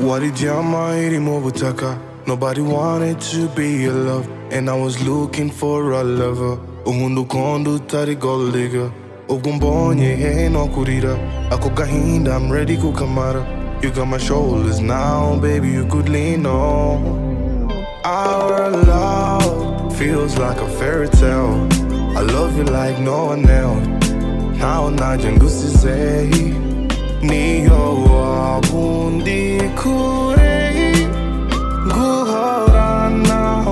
Walijama irimo butaka. Nobody wanted to be your love, and I was looking for a lover. Umuntu kondo tari gold digger. Ugumbonye he no kurira. Ako gahinda, I'm ready kukamara. You got my shoulders now, baby, you could lean on. Our love feels like a fairy tale. I love you like no one else. Now najangusize niyo wabundi kure guhorana